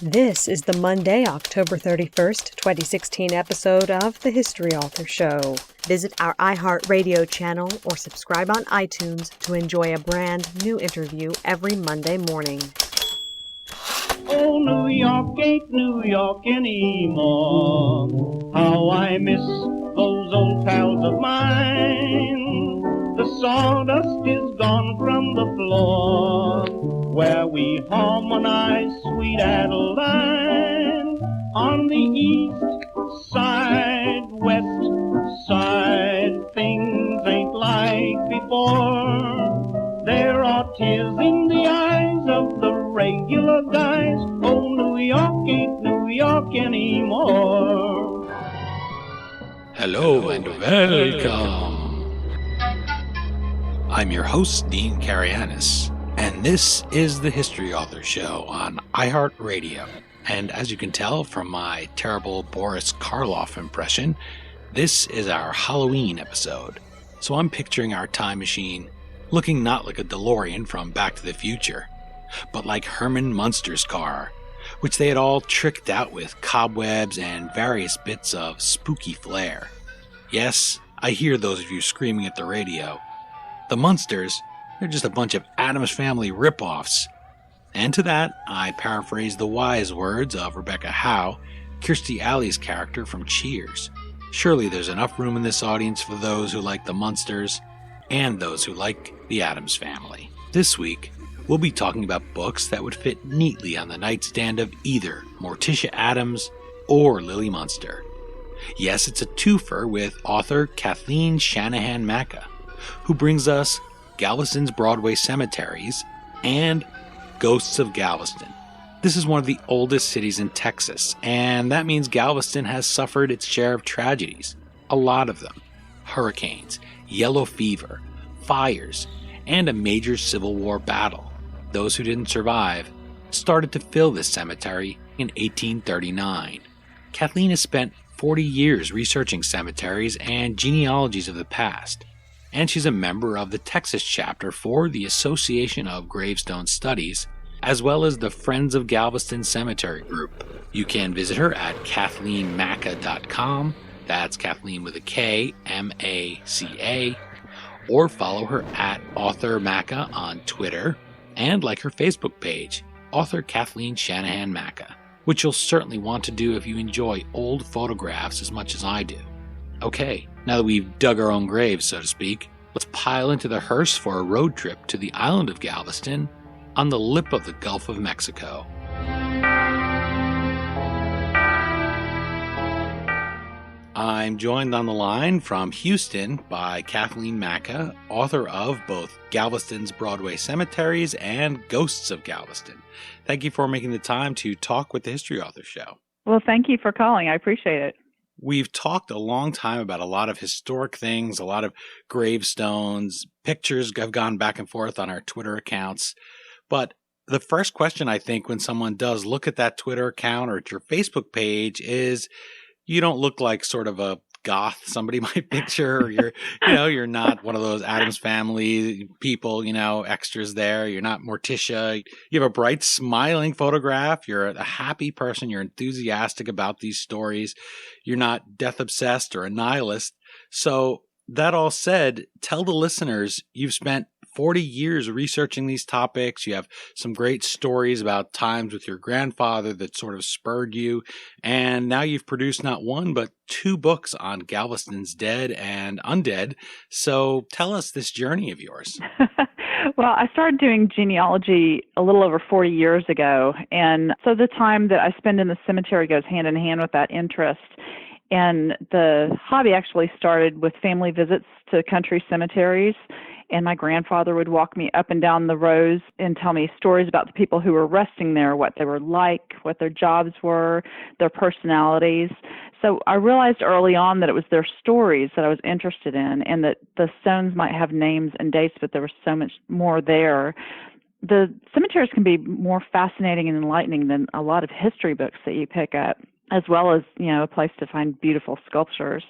This is the Monday, October 31st, 2016 episode of The History Author Show. Visit our iHeartRadio channel or subscribe on iTunes to enjoy a brand new interview every Monday morning. Oh, New York ain't New York anymore. How I miss those old pals of mine. The sawdust is gone from the floor where we harmonize sweet Adeline. On the east side, west side, things ain't like before. There are tears in the eyes of the regular guys. Oh, New York ain't New York anymore. Hello and welcome. I'm your host, Dean Karayanis, and this is the History Author Show on iHeartRadio. And as you can tell from my terrible Boris Karloff impression, this is our Halloween episode. So I'm picturing our time machine looking not like a DeLorean from Back to the Future, but like Herman Munsters' car, which they had all tricked out with cobwebs and various bits of spooky flair. Yes, I hear those of you screaming at the radio. The Munsters, they're just a bunch of Addams Family ripoffs. And to that, I paraphrase the wise words of Rebecca Howe, Kirstie Alley's character from Cheers. Surely there's enough room in this audience for those who like the Munsters and those who like the Addams Family. This week, we'll be talking about books that would fit neatly on the nightstand of either Morticia Addams or Lily Munster. Yes, it's a twofer with author Kathleen Shanahan Maca, who brings us Galveston's Broadway Cemeteries and Ghosts of Galveston. This is one of the oldest cities in Texas, and that means Galveston has suffered its share of tragedies. A lot of them. Hurricanes, yellow fever, fires, and a major Civil War battle. Those who didn't survive started to fill this cemetery in 1839. Kathleen has spent 40 years researching cemeteries and genealogies of the past, and she's a member of the Texas chapter for the Association of Gravestone Studies, as well as the Friends of Galveston Cemetery group. You can visit her at KathleenMaca.com, that's Kathleen with a K, M-A-C-A, or follow her at Author Maca on Twitter, and like her Facebook page, Author Kathleen Shanahan Maca, which you'll certainly want to do if you enjoy old photographs as much as I do. Okay, now that we've dug our own graves, so to speak, let's pile into the hearse for a road trip to the island of Galveston on the lip of the Gulf of Mexico. I'm joined on the line from Houston by Kathleen Maca, author of both Galveston's Broadway Cemeteries and Ghosts of Galveston. Thank you for making the time to talk with the History Author Show. Well, thank you for calling. I appreciate it. We've talked a long time about a lot of historic things, a lot of gravestones, pictures have gone back and forth on our Twitter accounts. But the first question I think when someone does look at that Twitter account or at your Facebook page is, you don't look like sort of a goth somebody might picture, or you're not one of those Addams Family people, extras there. You're not Morticia. You have a bright, smiling photograph. You're a happy person. You're enthusiastic about these stories. You're not death obsessed or a nihilist. So that all said, tell the listeners you've spent 40 years researching these topics. You have some great stories about times with your grandfather that sort of spurred you. And now you've produced not one, but two books on Galveston's dead and undead. So tell us this journey of yours. Well, I started doing genealogy a little over 40 years ago. And so the time that I spend in the cemetery goes hand in hand with that interest. And the hobby actually started with family visits to country cemeteries. And my grandfather would walk me up and down the rows and tell me stories about the people who were resting there, what they were like, what their jobs were, their personalities. So I realized early on that it was their stories that I was interested in, and that the stones might have names and dates, but there was so much more there. The cemeteries can be more fascinating and enlightening than a lot of history books that you pick up, as well as, a place to find beautiful sculptures.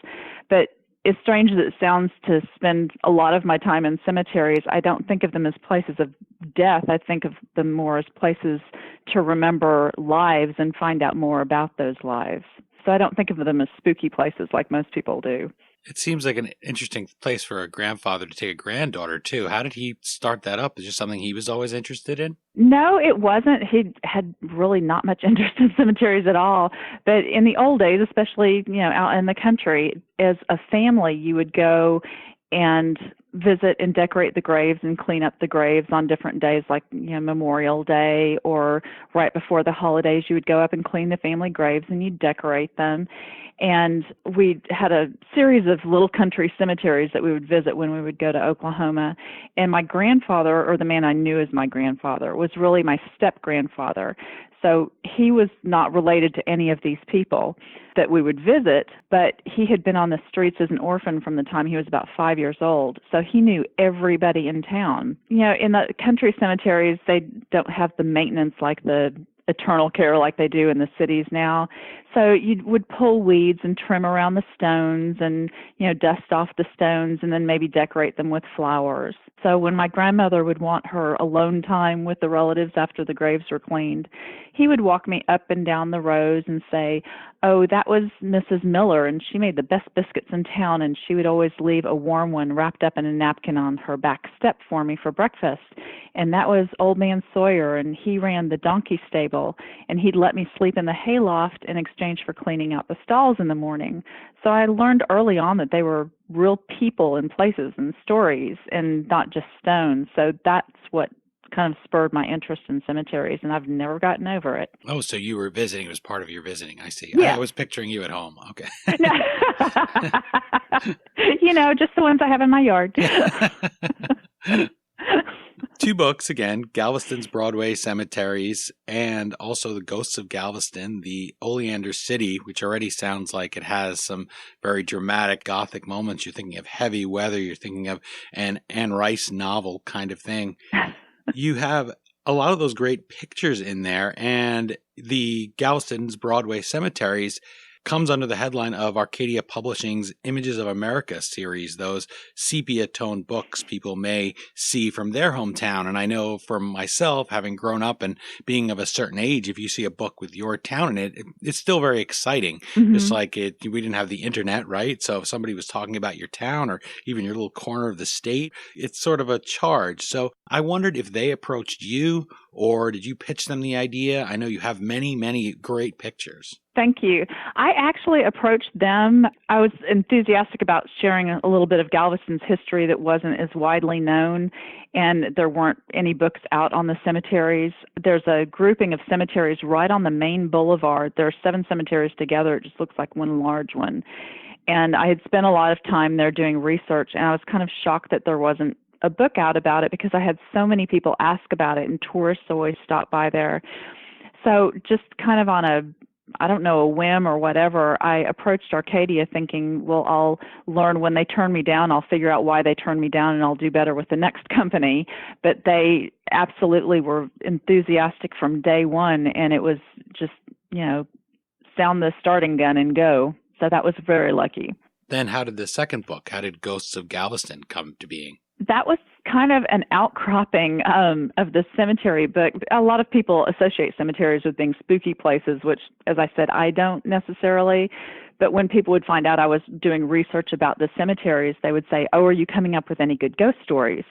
But as strange as it sounds to spend a lot of my time in cemeteries, I don't think of them as places of death. I think of them more as places to remember lives and find out more about those lives. So I don't think of them as spooky places like most people do. It seems like an interesting place for a grandfather to take a granddaughter, too. How did he start that up? Is it something he was always interested in? No, it wasn't. He had really not much interest in cemeteries at all. But in the old days, especially, out in the country, as a family, you would go and visit and decorate the graves and clean up the graves on different days, like Memorial Day or right before the holidays. You would go up and clean the family graves and you'd decorate them. And we had a series of little country cemeteries that we would visit when we would go to Oklahoma. And my grandfather, or the man I knew as my grandfather, was really my step-grandfather. So he was not related to any of these people that we would visit, but he had been on the streets as an orphan from the time he was about 5 years old. So he knew everybody in town. In the country cemeteries, they don't have the maintenance like the eternal care like they do in the cities now. So you would pull weeds and trim around the stones and, dust off the stones and then maybe decorate them with flowers. So when my grandmother would want her alone time with the relatives after the graves were cleaned, he would walk me up and down the rows and say, "Oh, that was Mrs. Miller, and she made the best biscuits in town, and she would always leave a warm one wrapped up in a napkin on her back step for me for breakfast. And that was Old Man Sawyer, and he ran the donkey stable, and he'd let me sleep in the hayloft in exchange for cleaning out the stalls in the morning." So I learned early on that they were real people and places and stories and not just stones. So that's what kind of spurred my interest in cemeteries, and I've never gotten over it. Oh, so you were visiting. It was part of your visiting. I see. Yeah. I was picturing you at home. Okay. Just the ones I have in my yard. 2 books, again, Galveston's Broadway Cemeteries and also The Ghosts of Galveston, the Oleander City, which already sounds like it has some very dramatic Gothic moments. You're thinking of Heavy Weather. You're thinking of an Anne Rice novel kind of thing. You have a lot of those great pictures in there, and the Galveston's Broadway Cemeteries comes under the headline of Arcadia Publishing's Images of America series, those sepia-toned books people may see from their hometown. And I know for myself, having grown up and being of a certain age, if you see a book with your town in it, it's still very exciting. Mm-hmm. Just like we didn't have the internet, right? So if somebody was talking about your town or even your little corner of the state, it's sort of a charge. So I wondered if they approached you, or did you pitch them the idea? I know you have many, many great pictures. Thank you. I actually approached them. I was enthusiastic about sharing a little bit of Galveston's history that wasn't as widely known, and there weren't any books out on the cemeteries. There's a grouping of cemeteries right on the main boulevard. There are 7 cemeteries together. It just looks like one large one. And I had spent a lot of time there doing research, and I was kind of shocked that there wasn't a book out about it because I had so many people ask about it, and tourists always stop by there. So just kind of on a whim or whatever, I approached Arcadia thinking, well, I'll learn when they turn me down. I'll figure out why they turned me down, and I'll do better with the next company. But they absolutely were enthusiastic from day one, and it was just, sound the starting gun and go. So that was very lucky. Then how did the second book, how did Ghosts of Galveston come to being? That was kind of an outcropping of the cemetery book. A lot of people associate cemeteries with being spooky places, which, as I said, I don't necessarily. But when people would find out I was doing research about the cemeteries, they would say, "Oh, are you coming up with any good ghost stories?"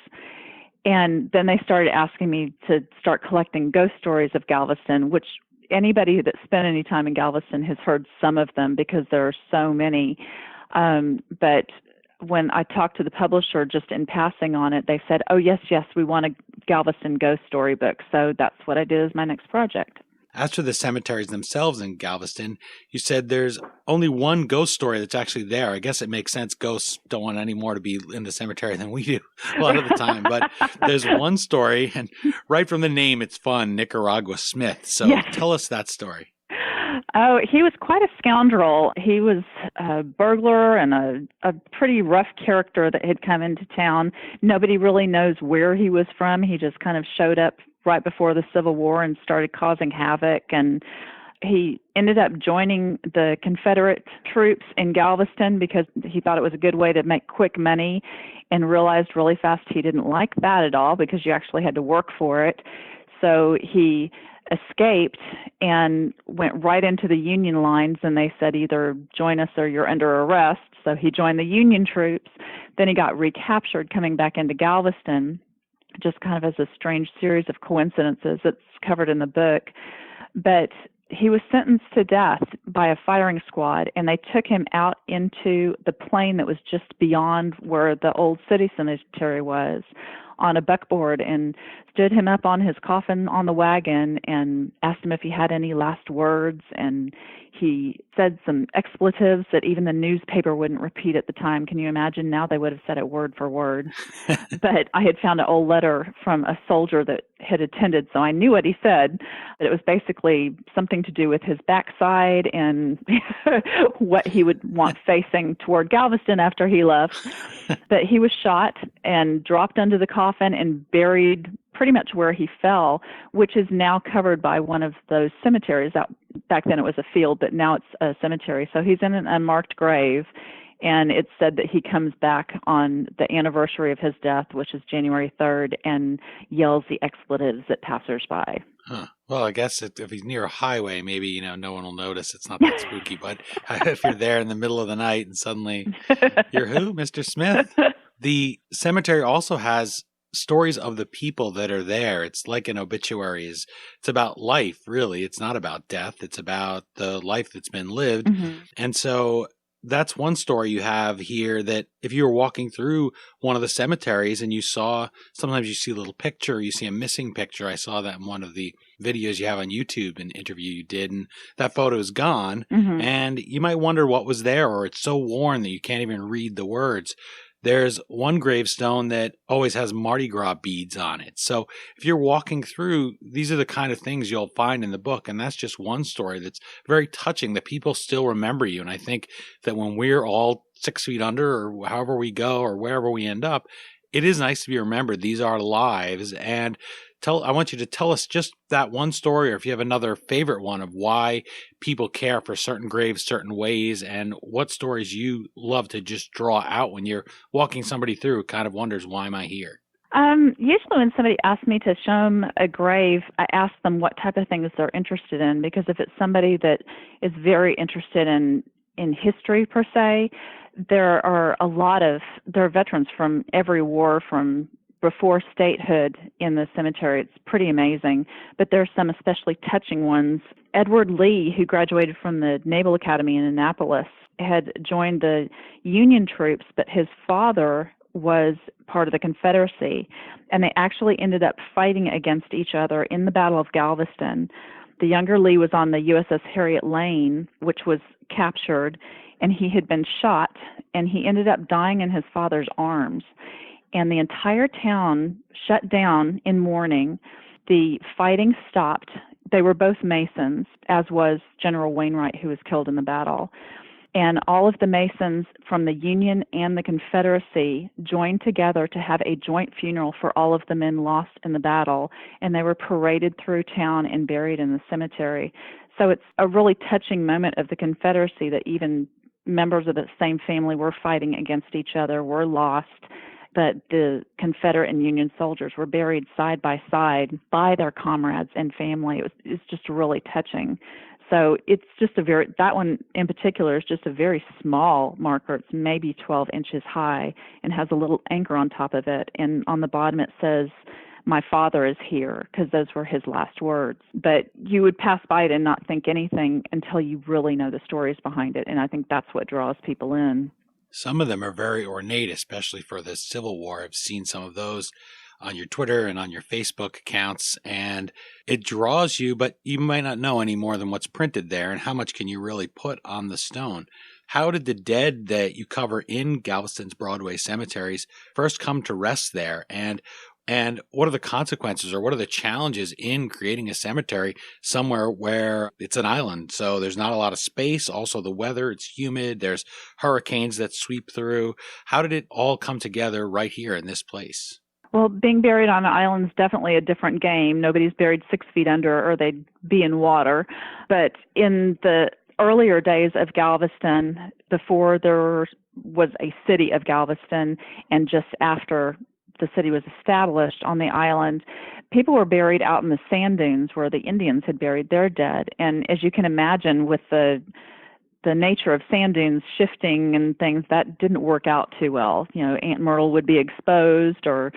And then they started asking me to start collecting ghost stories of Galveston, which anybody that spent any time in Galveston has heard some of them because there are so many. But when I talked to the publisher just in passing on it, they said, "Oh, yes, we want a Galveston ghost story book." So that's what I did as my next project. As for the cemeteries themselves in Galveston, you said there's only one ghost story that's actually there. I guess it makes sense. Ghosts don't want any more to be in the cemetery than we do a lot of the time. But there's one story, and right from the name, it's fun, Nicaragua Smith. So yes. Tell us that story. Oh, he was quite a scoundrel. He was a burglar and a pretty rough character that had come into town. Nobody really knows where he was from. He just kind of showed up right before the Civil War and started causing havoc and He ended up joining the Confederate troops in Galveston because he thought it was a good way to make quick money, and realized really fast he didn't like that at all because you actually had to work for it. So he escaped and went right into the Union lines, and they said either join us or you're under arrest. So he joined the Union troops. Then he got recaptured coming back into Galveston, just kind of as a strange series of coincidences. It's covered in the book. But he was sentenced to death by a firing squad, and they took him out into the plain that was just beyond where the old city cemetery was on a buckboard, and stood him up on his coffin on the wagon and asked him if he had any last words. And he said some expletives that even the newspaper wouldn't repeat at the time. Can you imagine? Now they would have said it word for word. But I had found an old letter from a soldier that had attended, so I knew what he said. But it was basically something to do with his backside and what he would want facing toward Galveston after he left. But he was shot and dropped under the coffin and buried pretty much where he fell, which is now covered by one of those cemeteries. Back then it was a field, but now it's a cemetery. So he's in an unmarked grave, and it's said that he comes back on the anniversary of his death, which is January 3rd, and yells the expletives at passersby. Huh. Well, I guess if he's near a highway, maybe, no one will notice. It's not that spooky. But if you're there in the middle of the night and suddenly you're who, Mr. Smith? The cemetery also has stories of the people that are there. It's like an obituary. It's about life, really. It's not about death. It's about the life that's been lived. Mm-hmm. And so that's one story you have here, that if you were walking through one of the cemeteries and you saw, sometimes you see a little picture, you see a missing picture. I saw that in one of the videos you have on YouTube, an interview you did, and that photo is gone. Mm-hmm. And you might wonder what was there, or it's so worn that you can't even read the words. There's one gravestone that always has Mardi Gras beads on it. So if you're walking through, these are the kind of things you'll find in the book. And that's just one story that's very touching, that people still remember you. And I think that when we're all 6 feet under, or however we go, or wherever we end up, it is nice to be remembered. These are lives. And I want you to tell us just that one story, or if you have another favorite one, of why people care for certain graves certain ways, and what stories you love to just draw out when you're walking somebody through, kind of wonders, why am I here? Usually when somebody asks me to show them a grave, I ask them what type of things they're interested in, because if it's somebody that is very interested in history per se, there are veterans from every war, from before statehood in the cemetery. It's pretty amazing. But there are some especially touching ones. Edward Lee, who graduated from the Naval Academy in Annapolis, had joined the Union troops, but his father was part of the Confederacy, and they actually ended up fighting against each other in the Battle of Galveston. The younger Lee was on the USS Harriet Lane, which was captured, and he had been shot, and he ended up dying in his father's arms. And the entire town shut down in mourning. The fighting stopped. They were both Masons, as was General Wainwright, who was killed in the battle. And all of the Masons from the Union and the Confederacy joined together to have a joint funeral for all of the men lost in the battle, and they were paraded through town and buried in the cemetery. So it's a really touching moment of the Confederacy that even members of the same family were fighting against each other, were lost, but the Confederate and Union soldiers were buried side by side by their comrades and family. It's just really touching. So it's just that one in particular is just a very small marker. It's maybe 12 inches high and has a little anchor on top of it. And on the bottom it says, "My father is here," because those were his last words. But you would pass by it and not think anything until you really know the stories behind it. And I think that's what draws people in. Some of them are very ornate, especially for the Civil War. I've seen some of those on your Twitter and on your Facebook accounts, and it draws you, but you might not know any more than what's printed there, and how much can you really put on the stone. How did the dead that you cover in Galveston's Broadway cemeteries first come to rest there? And what are the consequences, or what are the challenges in creating a cemetery somewhere where it's an island? So there's not a lot of space. Also the weather, it's humid. There's hurricanes that sweep through. How did it all come together right here in this place? Well, being buried on an island is definitely a different game. Nobody's buried 6 feet under or they'd be in water. But in the earlier days of Galveston, before there was a city of Galveston and just after the city was established on the island, people were buried out in the sand dunes where the Indians had buried their dead. And as you can imagine, with the nature of sand dunes shifting and things, that didn't work out too well. You know, Aunt Myrtle would be exposed, or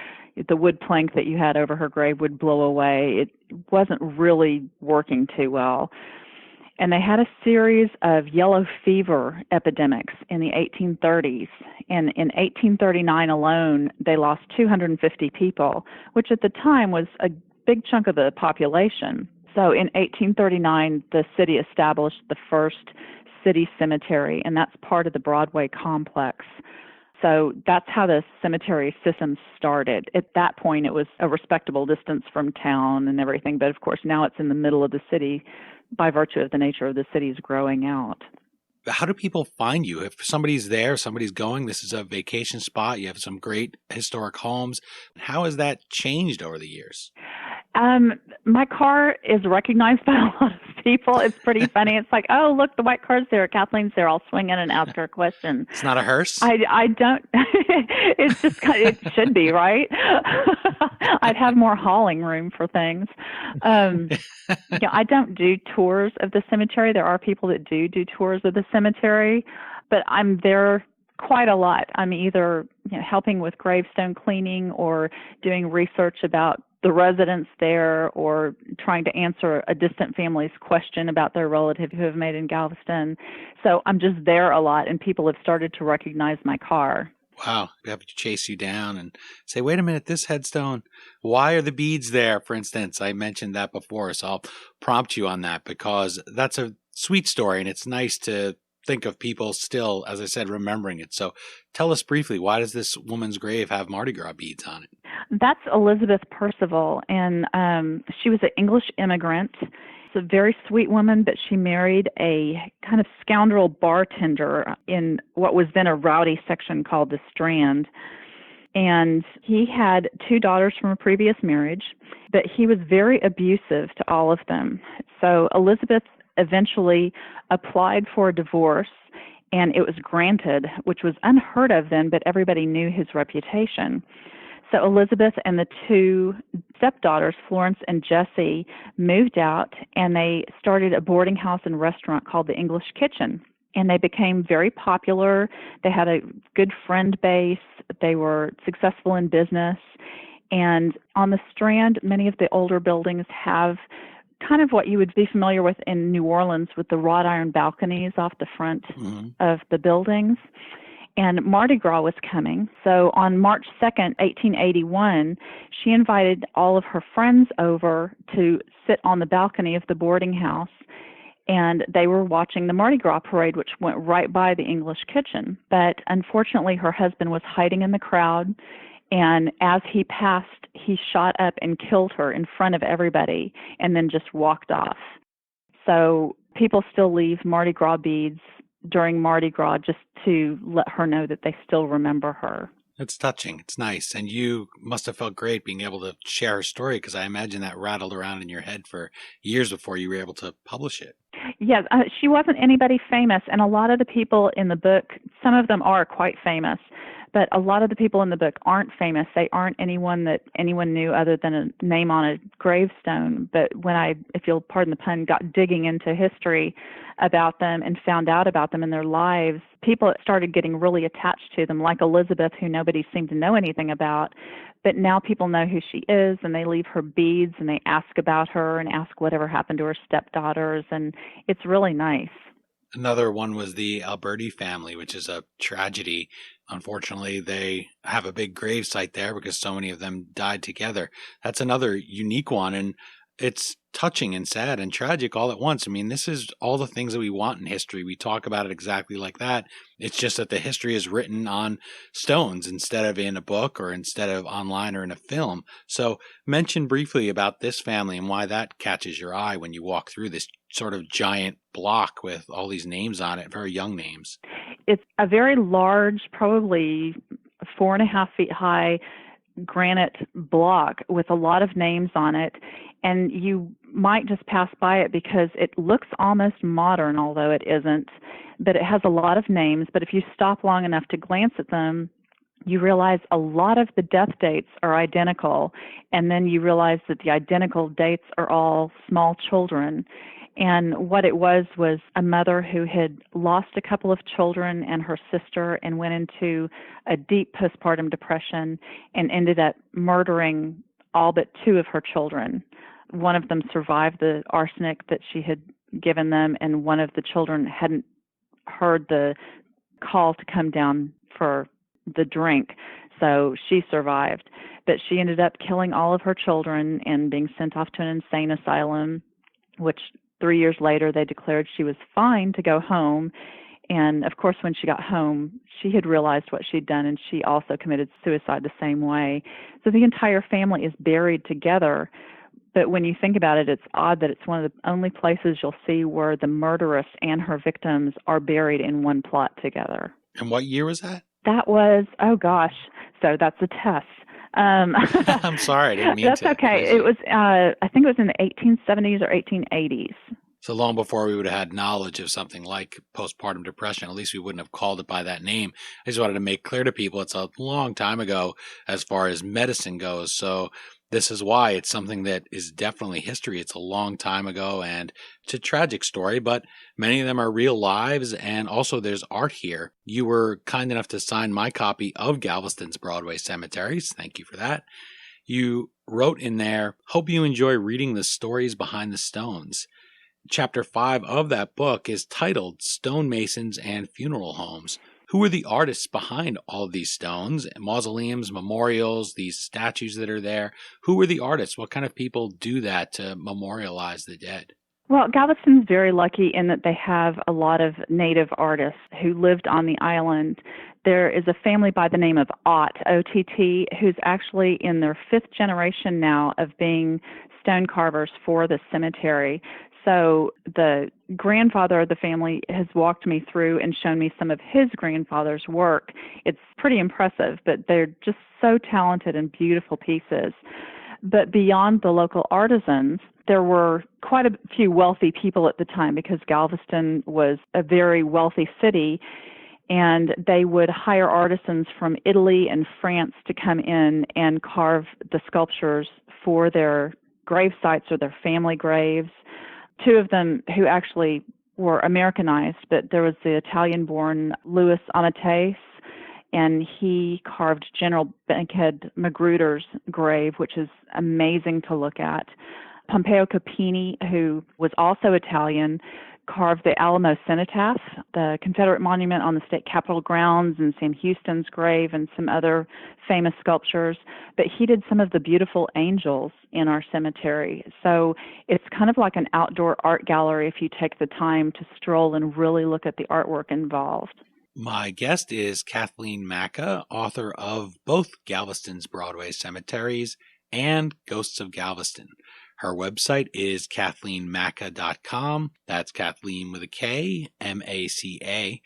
the wood plank that you had over her grave would blow away. It wasn't really working too well. And they had a series of yellow fever epidemics in the 1830s. And in 1839 alone, they lost 250 people, which at the time was a big chunk of the population. So in 1839, the city established the first city cemetery, and that's part of the Broadway complex. So that's how the cemetery system started. At that point, it was a respectable distance from town and everything, but of course now it's in the middle of the city by virtue of the nature of the city's growing out. How do people find you? If somebody's there, somebody's going, this is a vacation spot, you have some great historic homes. How has that changed over the years? My car is recognized by a lot of people. It's pretty funny. It's like, oh, look, the white car's there. Kathleen's there. I'll swing in and ask her a question. It's not a hearse? I don't. It's just, it should be, right? I'd have more hauling room for things. I don't do tours of the cemetery. There are people that do tours of the cemetery, but I'm there quite a lot. I'm either helping with gravestone cleaning or doing research about the residents there, or trying to answer a distant family's question about their relative who have made in Galveston. So I'm just there a lot, and people have started to recognize my car. Wow. We have to chase you down and say, wait a minute, this headstone, why are the beads there, for instance? I mentioned that before, so I'll prompt you on that because that's a sweet story, and it's nice to think of people still, as I said, remembering it. So tell us briefly, why does this woman's grave have Mardi Gras beads on it? That's Elizabeth Percival, and she was an English immigrant. She's a very sweet woman, but she married a kind of scoundrel bartender in what was then a rowdy section called the Strand. And he had 2 daughters from a previous marriage, but he was very abusive to all of them. So Elizabeth eventually applied for a divorce, and it was granted, which was unheard of then, but everybody knew his reputation. So Elizabeth and the 2 stepdaughters, Florence and Jessie, moved out, and they started a boarding house and restaurant called the English Kitchen. And they became very popular. They had a good friend base. They were successful in business. And on the Strand, many of the older buildings have kind of what you would be familiar with in New Orleans with the wrought iron balconies off the front of the buildings. And Mardi Gras was coming. So on March 2nd, 1881, she invited all of her friends over to sit on the balcony of the boarding house. And they were watching the Mardi Gras parade, which went right by the English Kitchen. But unfortunately, her husband was hiding in the crowd. And as he passed, he shot up and killed her in front of everybody and then just walked off. So people still leave Mardi Gras beads during Mardi Gras just to let her know that they still remember her. It's touching. It's nice. And you must have felt great being able to share her story, because I imagine that rattled around in your head for years before you were able to publish it. Yes, she wasn't anybody famous. And a lot of the people in the book, some of them are quite famous, but a lot of the people in the book aren't famous. They aren't anyone that anyone knew other than a name on a gravestone. But when I, if you'll pardon the pun, got digging into history about them and found out about them and their lives, people started getting really attached to them, like Elizabeth, who nobody seemed to know anything about. But now people know who she is, and they leave her beads, and they ask about her and ask whatever happened to her stepdaughters, and it's really nice. Another one was the Alberta Family, which is a tragedy. Unfortunately, they have a big grave site there because so many of them died together. That's another unique one, and it's touching and sad and tragic all at once. I mean, this is all the things that we want in history. We talk about it exactly like that. It's just that the history is written on stones instead of in a book or instead of online or in a film. So mention briefly about this family and why that catches your eye when you walk through this sort of giant block with all these names on it, very young names. It's a very large, probably 4.5 feet high granite block with a lot of names on it, and you might just pass by it because it looks almost modern, although it isn't, but it has a lot of names. But if you stop long enough to glance at them, you realize a lot of the death dates are identical, and then you realize that the identical dates are all small children. And what it was a mother who had lost a couple of children and her sister and went into a deep postpartum depression and ended up murdering all but 2 of her children. One of them survived the arsenic that she had given them, and one of the children hadn't heard the call to come down for the drink, so she survived. But she ended up killing all of her children and being sent off to an insane asylum, which 3 years later they declared she was fine to go home. And of course, when she got home, she had realized what she'd done, and she also committed suicide the same way. So the entire family is buried together. But when you think about it, it's odd that it's one of the only places you'll see where the murderess and her victims are buried in one plot together. And what year was that? That was, oh gosh, so that's a test. I'm sorry, I didn't mean that's to. That's okay. It was, I think it was in the 1870s or 1880s. So long before we would have had knowledge of something like postpartum depression, at least we wouldn't have called it by that name. I just wanted to make clear to people it's a long time ago as far as medicine goes. So this is why it's something that is definitely history. It's a long time ago, and it's a tragic story, but many of them are real lives, and also there's art here. You were kind enough to sign my copy of Galveston's Broadway Cemeteries. Thank you for that. You wrote in there, hope you enjoy reading the stories behind the stones. Chapter 5 of that book is titled Stonemasons and Funeral Homes. Who are the artists behind all of these stones, mausoleums, memorials, these statues that are there? Who are the artists? What kind of people do that to memorialize the dead? Well, Galveston's very lucky in that they have a lot of native artists who lived on the island. There is a family by the name of Ott, O-T-T, who's actually in their 5th generation now of being stone carvers for the cemetery. So the grandfather of the family has walked me through and shown me some of his grandfather's work. It's pretty impressive, but they're just so talented and beautiful pieces. But beyond the local artisans, there were quite a few wealthy people at the time because Galveston was a very wealthy city, and they would hire artisans from Italy and France to come in and carve the sculptures for their grave sites or their family graves. 2 of them who actually were Americanized, but there was the Italian-born Louis Amateis, and he carved General Bankhead Magruder's grave, which is amazing to look at. Pompeo Capini, who was also Italian, carved the Alamo Cenotaph, the Confederate monument on the state capitol grounds, and Sam Houston's grave, and some other famous sculptures. But he did some of the beautiful angels in our cemetery. So it's kind of like an outdoor art gallery if you take the time to stroll and really look at the artwork involved. My guest is Kathleen Maca, author of both Galveston's Broadway Cemeteries and Ghosts of Galveston. Her website is KathleenMaca.com. That's Kathleen with a K, M-A-C-A.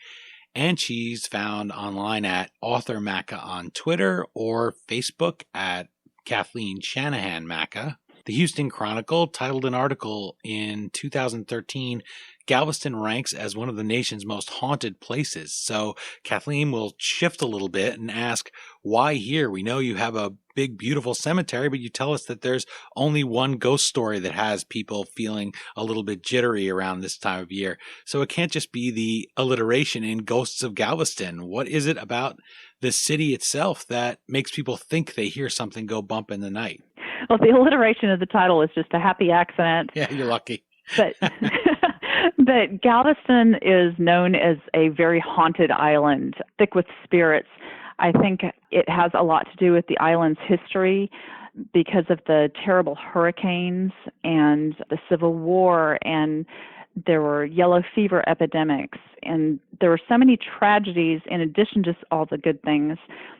And she's found online at Author Maca on Twitter or Facebook at Kathleen Shanahan Maca. The Houston Chronicle titled an article in 2013, Galveston ranks as one of the nation's most haunted places. So Kathleen will shift a little bit and ask, why here? We know you have a big, beautiful cemetery, but you tell us that there's only one ghost story that has people feeling a little bit jittery around this time of year. So it can't just be the alliteration in Ghosts of Galveston. What is it about the city itself that makes people think they hear something go bump in the night? Well, the alliteration of the title is just a happy accident. Yeah, you're lucky. But but Galveston is known as a very haunted island, thick with spirits. I think it has a lot to do with the island's history because of the terrible hurricanes and the Civil War, and there were yellow fever epidemics, and there were so many tragedies in addition to all the good things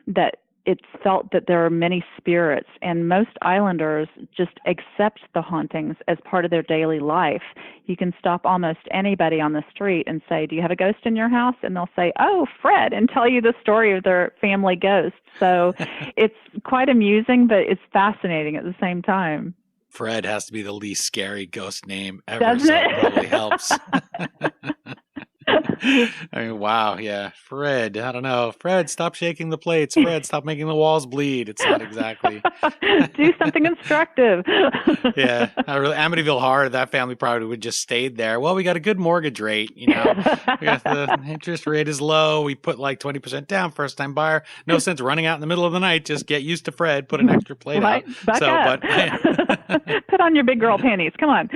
that it's felt that there are many spirits, and most islanders just accept the hauntings as part of their daily life. You can stop almost anybody on the street and say, do you have a ghost in your house? And they'll say, oh, Fred, and tell you the story of their family ghost. So it's quite amusing, but it's fascinating at the same time. Fred has to be the least scary ghost name ever, Doesn't so it? it probably helps. I mean, wow, yeah. Fred, I don't know. Fred, stop shaking the plates. Fred, stop making the walls bleed. It's not exactly. Do something instructive. Yeah, Amityville Horror, that family probably would just stayed there. Well, we got a good mortgage rate, you know. We got the interest rate is low. We put like 20% down, first time buyer. No sense running out in the middle of the night. Just get used to Fred, put an extra plate Right. out. Back up. But Put on your big girl panties. Come on.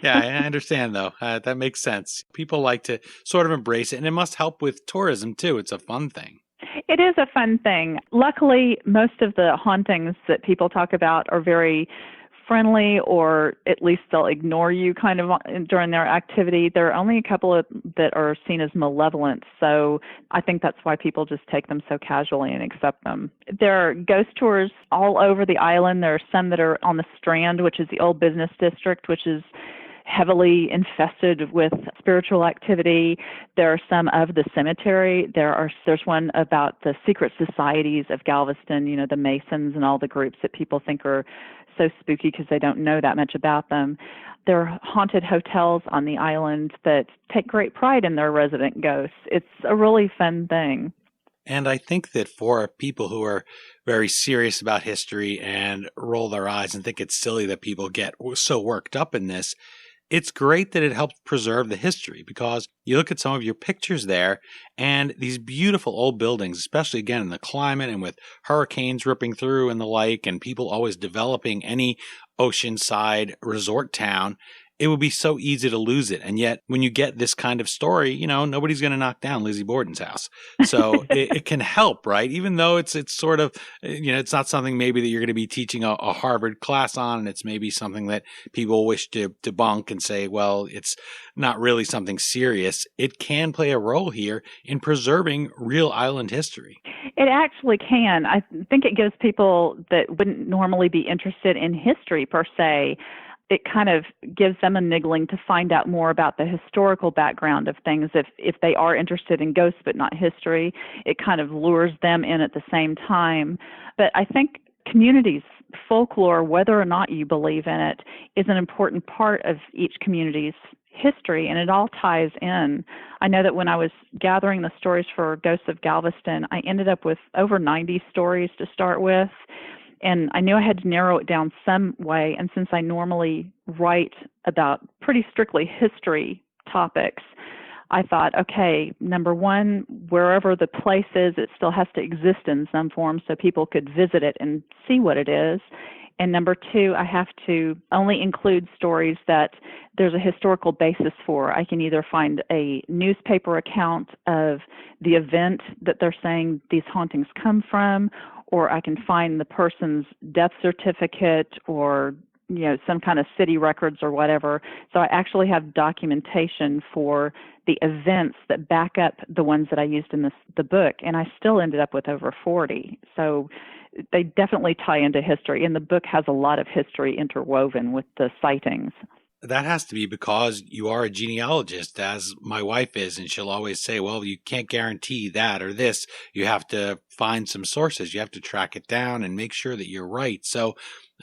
yeah, I understand though. That makes sense. People like to sort of embrace it, and it must help with tourism too. It's a fun thing. It is a fun thing. Luckily, most of the hauntings that people talk about are very friendly, or at least they'll ignore you kind of during their activity. There are only a couple that are seen as malevolent, so I think that's why people just take them so casually and accept them. There are ghost tours all over the island. There are some that are on the Strand, which is the old business district, which is heavily infested with spiritual activity. There are some of the cemetery. There's one about the secret societies of Galveston, you know, the Masons and all the groups that people think are so spooky because they don't know that much about them. There are haunted hotels on the island that take great pride in their resident ghosts. It's a really fun thing. And I think that for people who are very serious about history and roll their eyes and think it's silly that people get so worked up in this, it's great that it helps preserve the history, because you look at some of your pictures there and these beautiful old buildings, especially again in the climate and with hurricanes ripping through and the like, and people always developing any oceanside resort town. It would be so easy to lose it. And yet when you get this kind of story, you know, nobody's going to knock down Lizzie Borden's house. So it can help, right? Even though it's sort of, you know, it's not something maybe that you're going to be teaching a Harvard class on. And it's maybe something that people wish to debunk and say, well, it's not really something serious. It can play a role here in preserving real island history. It actually can. I think it gives people that wouldn't normally be interested in history per se, it kind of gives them a niggling to find out more about the historical background of things. If they are interested in ghosts but not history, it kind of lures them in at the same time. But I think communities' folklore, whether or not you believe in it, is an important part of each community's history, and it all ties in. I know that when I was gathering the stories for Ghosts of Galveston, I ended up with over 90 stories to start with. And I knew I had to narrow it down some way. And since I normally write about pretty strictly history topics, I thought, okay, number one, wherever the place is, it still has to exist in some form so people could visit it and see what it is. And number two, I have to only include stories that there's a historical basis for. I can either find a newspaper account of the event that they're saying these hauntings come from, or I can find the person's death certificate or, you know, some kind of city records or whatever. So I actually have documentation for the events that back up the ones that I used in the book, and I still ended up with over 40. So they definitely tie into history, and the book has a lot of history interwoven with the sightings. That has to be because you are a genealogist, as my wife is, and she'll always say, well, you can't guarantee that or this. You have to find some sources. You have to track it down and make sure that you're right. So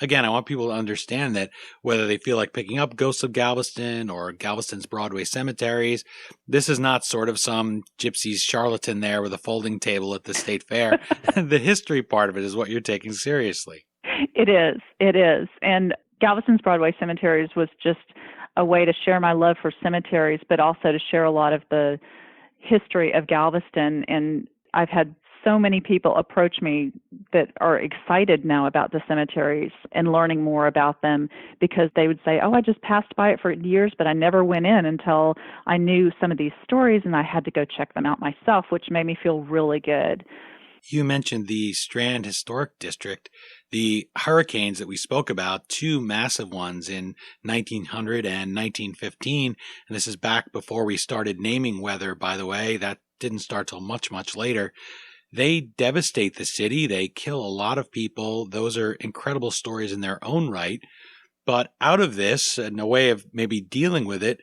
again, I want people to understand that whether they feel like picking up Ghosts of Galveston or Galveston's Broadway Cemeteries, this is not sort of some gypsy's charlatan there with a folding table at the state fair. The history part of it is what you're taking seriously. It is. It is. And Galveston's Broadway Cemeteries was just a way to share my love for cemeteries, but also to share a lot of the history of Galveston. And I've had so many people approach me that are excited now about the cemeteries and learning more about them, because they would say, oh, I just passed by it for years, but I never went in until I knew some of these stories, and I had to go check them out myself, which made me feel really good. You mentioned the Strand Historic District, the hurricanes that we spoke about, two massive ones in 1900 and 1915. And this is back before we started naming weather, by the way. That didn't start till much, much later. They devastate the city. They kill a lot of people. Those are incredible stories in their own right. But out of this, in a way of maybe dealing with it,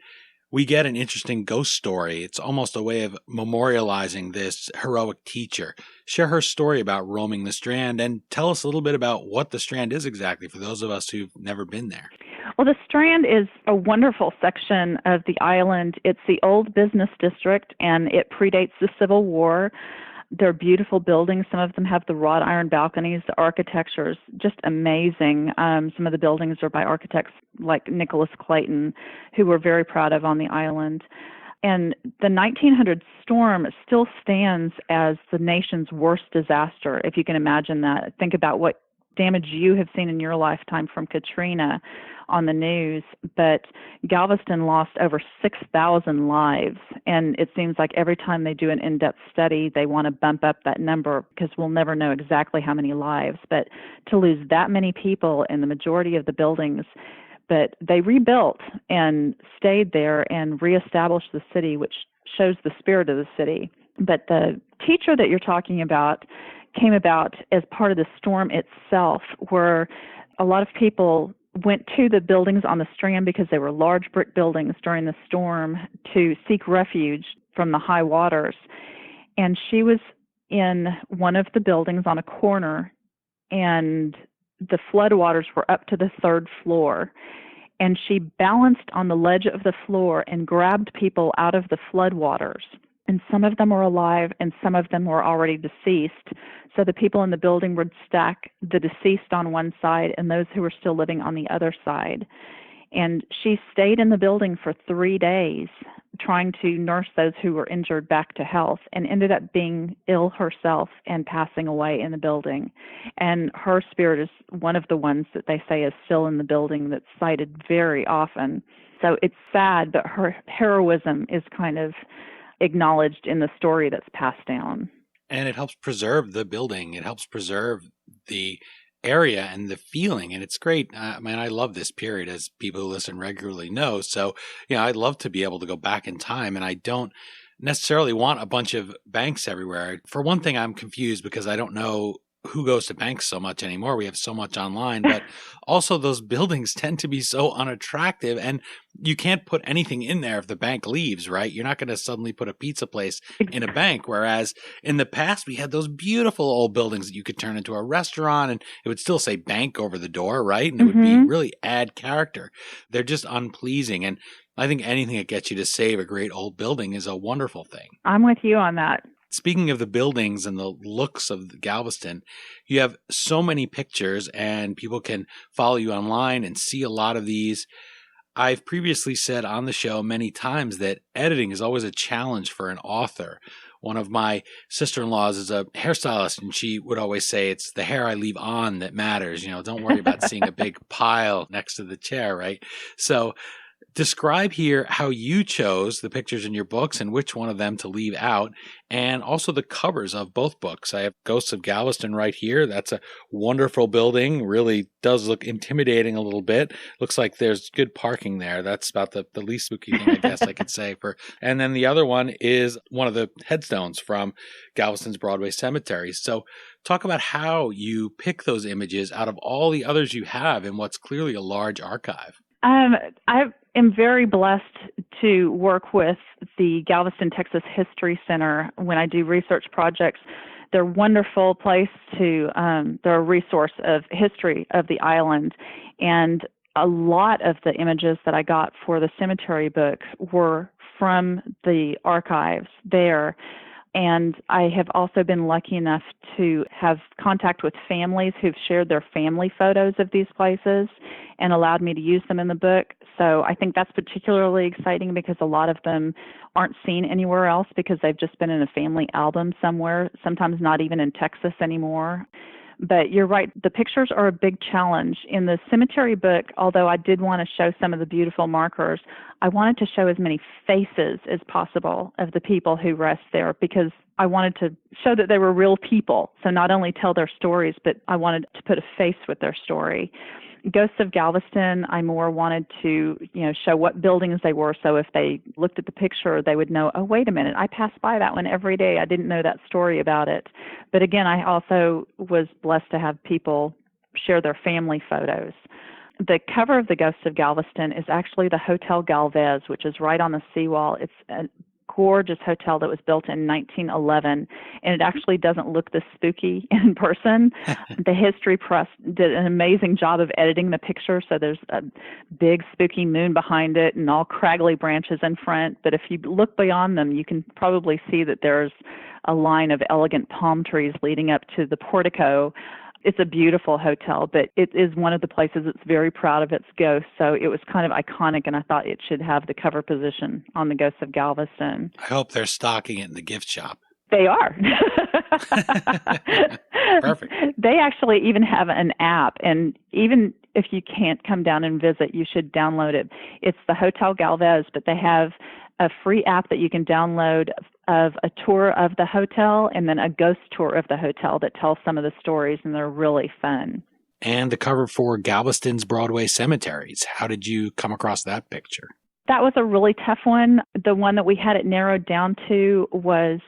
we get an interesting ghost story. It's almost a way of memorializing this heroic teacher. Share her story about roaming the Strand and tell us a little bit about what the Strand is exactly for those of us who've never been there. Well, the Strand is a wonderful section of the island. It's the old business district, and it predates the Civil War. They're beautiful buildings. Some of them have the wrought iron balconies. The architecture is just amazing. Some of the buildings are by architects like Nicholas Clayton, who we're very proud of on the island. And the 1900 storm still stands as the nation's worst disaster, if you can imagine that. Think about what damage you have seen in your lifetime from Katrina on the news, but Galveston lost over 6,000 lives, and it seems like every time they do an in-depth study, they want to bump up that number because we'll never know exactly how many lives, but to lose that many people in the majority of the buildings, but they rebuilt and stayed there and reestablished the city, which shows the spirit of the city. But the teacher that you're talking about came about as part of the storm itself, where a lot of people went to the buildings on the Strand because they were large brick buildings during the storm to seek refuge from the high waters. And she was in one of the buildings on a corner, and the floodwaters were up to the third floor. And she balanced on the ledge of the floor and grabbed people out of the floodwaters. And some of them were alive and some of them were already deceased. So the people in the building would stack the deceased on one side and those who were still living on the other side. And she stayed in the building for 3 days trying to nurse those who were injured back to health, and ended up being ill herself and passing away in the building. And her spirit is one of the ones that they say is still in the building that's cited very often. So it's sad, but her heroism is kind of acknowledged in the story that's passed down. And it helps preserve the building. It helps preserve the area and the feeling. And it's great. I love this period, as people who listen regularly know. So, I'd love to be able to go back in time, and I don't necessarily want a bunch of banks everywhere. For one thing, I'm confused because I don't know who goes to banks so much anymore. We have so much online, but also those buildings tend to be so unattractive, and you can't put anything in there if the bank leaves, right? You're not going to suddenly put a pizza place in a bank. Whereas in the past, we had those beautiful old buildings that you could turn into a restaurant, and it would still say bank over the door, right? And it would be really add character. They're just unpleasing. And I think anything that gets you to save a great old building is a wonderful thing. I'm with you on that. Speaking of the buildings and the looks of Galveston, you have so many pictures and people can follow you online and see a lot of these. I've previously said on the show many times that editing is always a challenge for an author. One of my sister-in-laws is a hairstylist, and she would always say, it's the hair I leave on that matters. Don't worry about seeing a big pile next to the chair, right? So describe here how you chose the pictures in your books and which one of them to leave out, and also the covers of both books. I have Ghosts of Galveston right here. That's a wonderful building. Really does look intimidating a little bit. Looks like there's good parking there. That's about the least spooky thing, I guess I could say. And then the other one is one of the headstones from Galveston's Broadway Cemeteries. So talk about how you pick those images out of all the others you have in what's clearly a large archive. I am very blessed to work with the Galveston, Texas History Center when I do research projects. They're a wonderful place they're a resource of history of the island. And a lot of the images that I got for the cemetery book were from the archives there. And I have also been lucky enough to have contact with families who've shared their family photos of these places and allowed me to use them in the book. So I think that's particularly exciting because a lot of them aren't seen anywhere else because they've just been in a family album somewhere, sometimes not even in Texas anymore. But you're right, the pictures are a big challenge. In the cemetery book, although I did want to show some of the beautiful markers, I wanted to show as many faces as possible of the people who rest there because I wanted to show that they were real people. So not only tell their stories, but I wanted to put a face with their story. Ghosts of Galveston, I more wanted to, show what buildings they were. So if they looked at the picture, they would know, oh, wait a minute, I pass by that one every day. I didn't know that story about it. But again, I also was blessed to have people share their family photos. The cover of the Ghosts of Galveston is actually the Hotel Galvez, which is right on the seawall. It's a gorgeous hotel that was built in 1911, and it actually doesn't look this spooky in person. The History Press did an amazing job of editing the picture, so there's a big spooky moon behind it and all craggly branches in front. But if you look beyond them, you can probably see that there's a line of elegant palm trees leading up to the portico. It's a beautiful hotel, but it is one of the places that's very proud of its ghosts. So it was kind of iconic, and I thought it should have the cover position on the Ghosts of Galveston. I hope they're stocking it in the gift shop. They are. Perfect. They actually even have an app, and even if you can't come down and visit, you should download it. It's the Hotel Galvez, but they have a free app that you can download of a tour of the hotel and then a ghost tour of the hotel that tells some of the stories, and they're really fun. And the cover for Galveston's Broadway Cemeteries. How did you come across that picture? That was a really tough one. The one that we had it narrowed down to was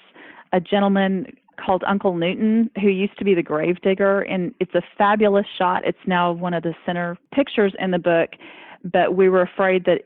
a gentleman called Uncle Newton, who used to be the gravedigger, and it's a fabulous shot. It's now one of the center pictures in the book. But we were afraid that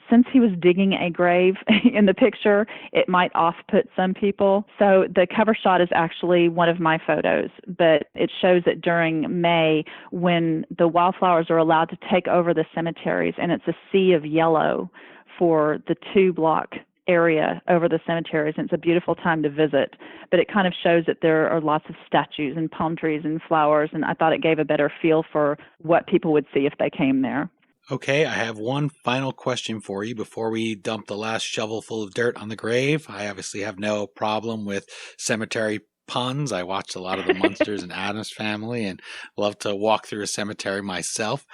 since he was digging a grave in the picture, it might off-put some people. So the cover shot is actually one of my photos, but it shows it during May when the wildflowers are allowed to take over the cemeteries, and it's a sea of yellow for the 2-block area over the cemeteries, and it's a beautiful time to visit. But it kind of shows that there are lots of statues and palm trees and flowers, and I thought it gave a better feel for what people would see if they came there. Okay, I have one final question for you before we dump the last shovel full of dirt on the grave. I obviously have no problem with cemetery puns. I watched a lot of the Munsters and Addams Family and love to walk through a cemetery myself.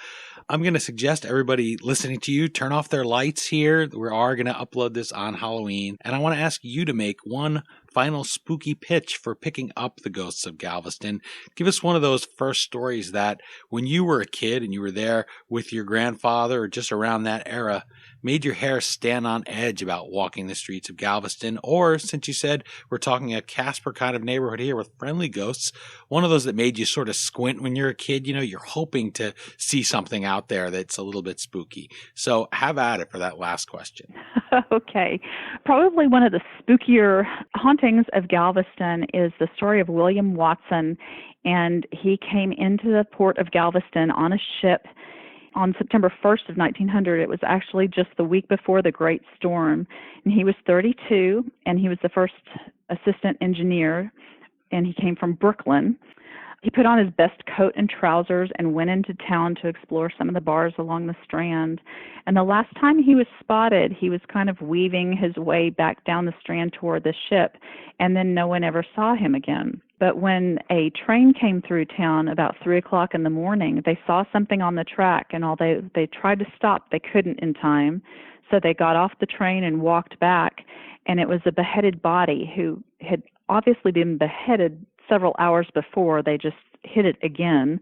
I'm going to suggest everybody listening to you turn off their lights here. We are going to upload this on Halloween, and I want to ask you to make one final spooky pitch for picking up the Ghosts of Galveston. Give us one of those first stories that when you were a kid and you were there with your grandfather or just around that era made your hair stand on edge about walking the streets of Galveston, or since you said we're talking a Casper kind of neighborhood here with friendly ghosts, one of those that made you sort of squint when you're a kid. You're hoping to see something out there that's a little bit spooky. So have at it for that last question. Okay. Probably one of the spookier hauntings of Galveston is the story of William Watson, and he came into the port of Galveston on a ship on September 1st of 1900. It was actually just the week before the Great Storm, and he was 32, and he was the first assistant engineer, and he came from Brooklyn. He put on his best coat and trousers and went into town to explore some of the bars along the Strand. And the last time he was spotted, he was kind of weaving his way back down the Strand toward the ship, and then no one ever saw him again. But when a train came through town about 3 o'clock in the morning, they saw something on the track, and although they tried to stop, they couldn't in time. So they got off the train and walked back, and it was a beheaded body who had obviously been beheaded several hours before. They just hit it again.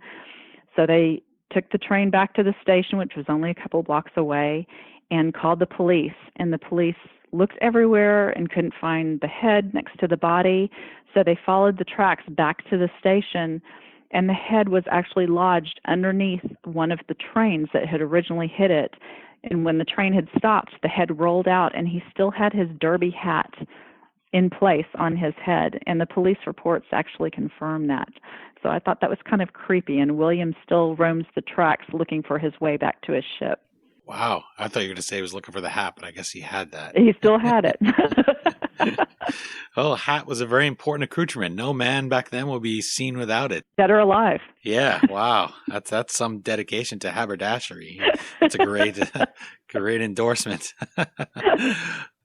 So they took the train back to the station, which was only a couple blocks away, and called the police. And the police looked everywhere and couldn't find the head next to the body. So they followed the tracks back to the station, and the head was actually lodged underneath one of the trains that had originally hit it. And when the train had stopped, the head rolled out, and he still had his derby hat in place on his head, and the police reports actually confirm that. So I thought that was kind of creepy, and William still roams the tracks looking for his way back to his ship. Wow. I thought you were going to say he was looking for the hat, but I guess he had that. He still had it. Well, a hat was a very important accoutrement. No man back then will be seen without it. Dead or alive. Yeah, wow. That's some dedication to haberdashery. That's a great endorsement.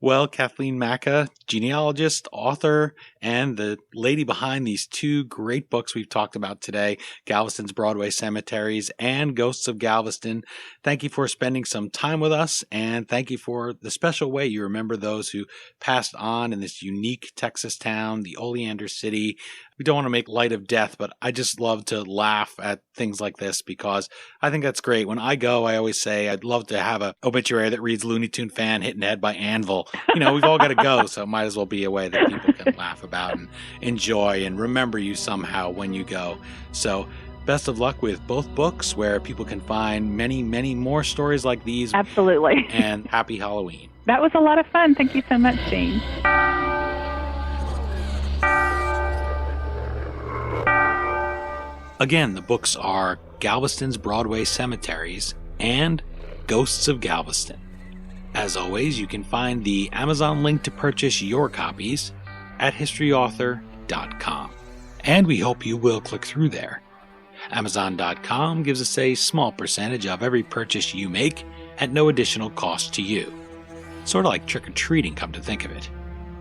Well, Kathleen Maca, genealogist, author, and the lady behind these two great books we've talked about today, Galveston's Broadway Cemeteries and Ghosts of Galveston. Thank you for spending some time with us, and thank you for the special way you remember those who passed on in this unique Texas town, the Oleander City. we don't want to make light of death, but I just love to laugh at things like this because I think that's great. When I go, I always say I'd love to have an obituary that reads Looney Tune fan hit in the head by anvil. You know, we've all got to go, so it might as well be a way that people can laugh about and enjoy and remember you somehow when you go. So best of luck with both books where people can find many, many more stories like these. Absolutely. And happy Halloween. That was a lot of fun. Thank you so much, Dean. Again, the books are Galveston's Broadway Cemeteries and Ghosts of Galveston. As always, you can find the Amazon link to purchase your copies at historyauthor.com. And we hope you will click through there. Amazon.com gives us a small percentage of every purchase you make at no additional cost to you. Sort of like trick-or-treating, come to think of it.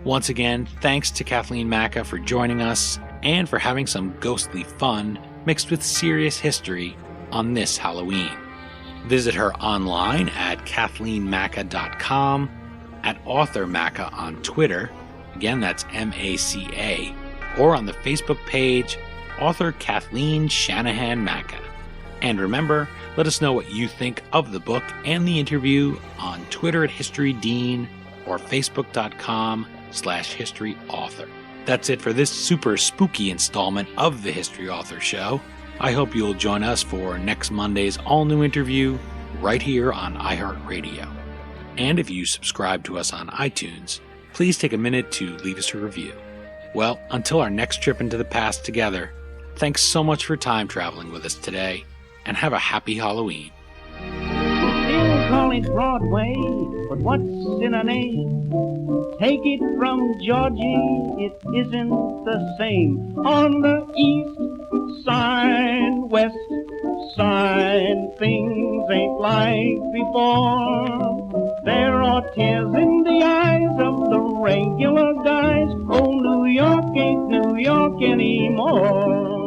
Once again, thanks to Kathleen Maca for joining us and for having some ghostly fun mixed with serious history on this Halloween. Visit her online at kathleenmaca.com, at Author Maca on Twitter, again that's M-A-C-A, or on the Facebook page, Author Kathleen Shanahan Maca. And remember, let us know what you think of the book and the interview on Twitter at HistoryDean or Facebook.com/HistoryAuthor. That's it for this super spooky installment of the History Author Show. I hope you'll join us for next Monday's all-new interview right here on iHeartRadio. And if you subscribe to us on iTunes, please take a minute to leave us a review. Well, until our next trip into the past together, thanks so much for time traveling with us today, and have a happy Halloween. Still call it Broadway, but what's in a name? Take it from Georgie, it isn't the same. On the east side, west side, things ain't like before. There are tears in the eyes of the regular guys. Oh, New York ain't New York anymore.